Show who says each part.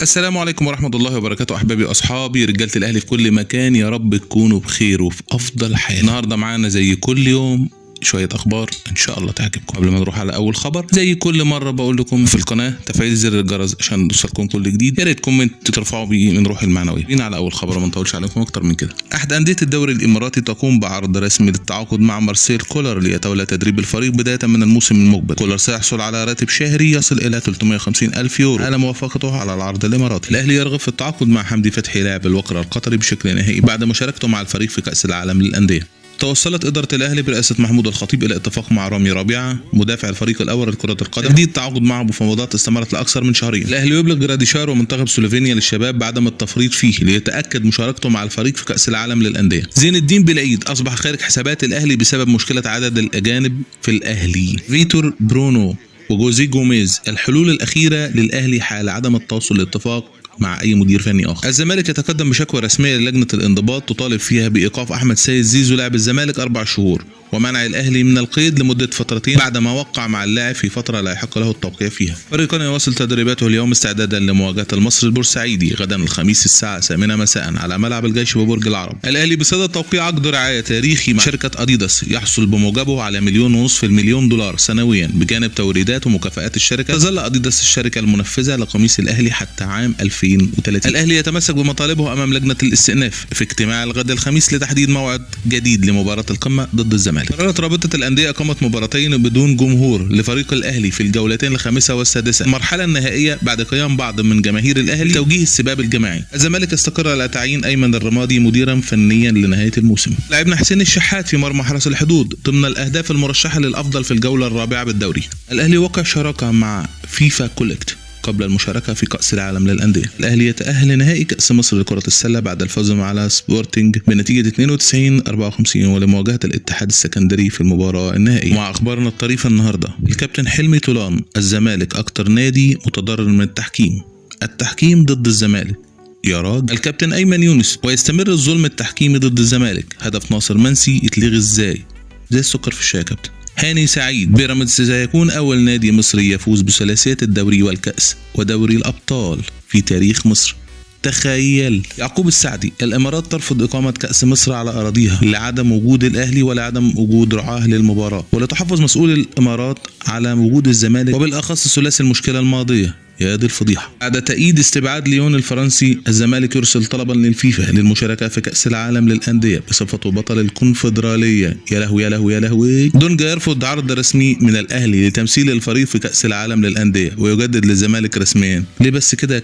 Speaker 1: السلام عليكم ورحمة الله وبركاته. أحبابي وأصحابي رجالة الأهلي في كل مكان، يا رب تكونوا بخير وفي أفضل حال. النهاردة معانا زي كل يوم شوية أخبار إن شاء الله تعجبكم. قبل ما نروح على أول خبر، زي كل مرة بقول لكم في القناة تفعيل زر الجرس عشان توصلكم كل جديد. يا ريت كومنت ترفعوا بيه من روح المعنوية. جينا على أول خبر وما نطولش عليكم أكتر من كده. أحد أندية الدوري الإماراتي تقوم بعرض رسمي للتعاقد مع مارسيل كولر ليتولى تدريب الفريق بداية من الموسم المقبل. كولر سيحصل على راتب شهري يصل إلى 350,000 يورو على موافقته على العرض الإماراتي. الأهلي يرغب في التعاقد مع حمدي فتحي لاعب الوقر القطري بشكل نهائي بعد مشاركته مع الفريق في كأس العالم للأندية. توصلت إدارة الأهلي برئاسة محمود الخطيب إلى اتفاق مع رامي ربيعة مدافع الفريق الأول لكرة القدم تجديد التعاقد معه بمفاوضات استمرت لأكثر من شهرين. الأهلي يبلغ جراديشار ومنتخب سلوفينيا للشباب بعدم التفريط فيه ليتأكد مشاركته مع الفريق في كأس العالم للأندية. زين الدين بالعيد أصبح خارج حسابات الأهلي بسبب مشكلة عدد الأجانب في الأهلي. فيتور برونو وجوزيه جوميز الحلول الأخيرة للأهلي حال عدم التوصل لاتفاق مع أي مدير فني آخر. الزمالك يتقدم بشكوى رسمية للجنة الانضباط تطالب فيها بإيقاف أحمد سيد زيزو لاعب الزمالك 4 شهور ومنع الأهلي من القيد لمدة فترتين بعدما وقع مع اللاعب في فترة لا يحق له التوقيع فيها. فريقان يواصل تدريباته اليوم استعدادا لمواجهة المصري البورسعيدي غدا الخميس الساعة 8 مساء على ملعب الجيش ببرج العرب. الأهلي بصدد توقيع عقد رعاية تاريخي مع شركة أديداس يحصل بموجبه على $1.5 مليون سنويا بجانب توريدات ومكافآت الشركة. تظل أديداس الشركة المنفذة لقميص الأهلي حتى عام 2030. الأهلي يتمسك بمطالبه أمام لجنة الاستئناف في اجتماع الغد الخميس لتحديد موعد جديد لمباراة القمة ضد الزمالك. قررت رابطة الأندية إقامة مباراتين بدون جمهور لفريق الأهلي في الجولتين الخامسة والسادسة المرحلة النهائية بعد قيام بعض من جماهير الأهلي توجيه السباب الجماعي. الزمالك استقر على تعيين أيمن الرمادي مديرا فنيا لنهاية الموسم. لاعبنا حسين الشحات في مرمى حرس الحدود ضمن الأهداف المرشحة للأفضل في الجولة الرابعة بالدوري. الأهلي وقع شراكة مع فيفا كولكت قبل المشاركة في كأس العالم للأندية. الأهلي يتأهل لنهائي كأس مصر لكرة السلة بعد الفوز على سبورتنج بنتيجة 92-54 ولمواجهة الاتحاد السكندري في المباراة النهائية. مع أخبارنا الطريفة النهاردة، الكابتن حلمي طولان الزمالك أكتر نادي متضرر من التحكيم ضد الزمالك يا راجل. الكابتن أيمن يونس ويستمر الظلم التحكيمي ضد الزمالك. هدف ناصر منسي يتلغي ازاي زي السكر في الشاي يا كابتن. هاني سعيد بيراميدز سيكون أول نادي مصري يفوز بثلاثية الدوري والكأس ودوري الأبطال في تاريخ مصر. تخيل. يعقوب السعدي الإمارات ترفض إقامة كأس مصر على أراضيها لعدم وجود الأهلي ولعدم وجود رعاة للمباراة، ولتحفظ مسؤول الإمارات على وجود الزمالك وبالأخص ثلاثي المشكلة الماضية. يا دي الفضيحة. بعد تأييد استبعاد ليون الفرنسي، الزمالك يرسل طلبا للفيفا للمشاركة في كأس العالم للأندية بصفته بطل الكونفدرالية. يا لهوي يا لهوي يا لهوي. دونجا يرفض عرض رسمي من الأهلي لتمثيل الفريق في كأس العالم للأندية ويجدد للزمالك رسميا. ليه بس كده؟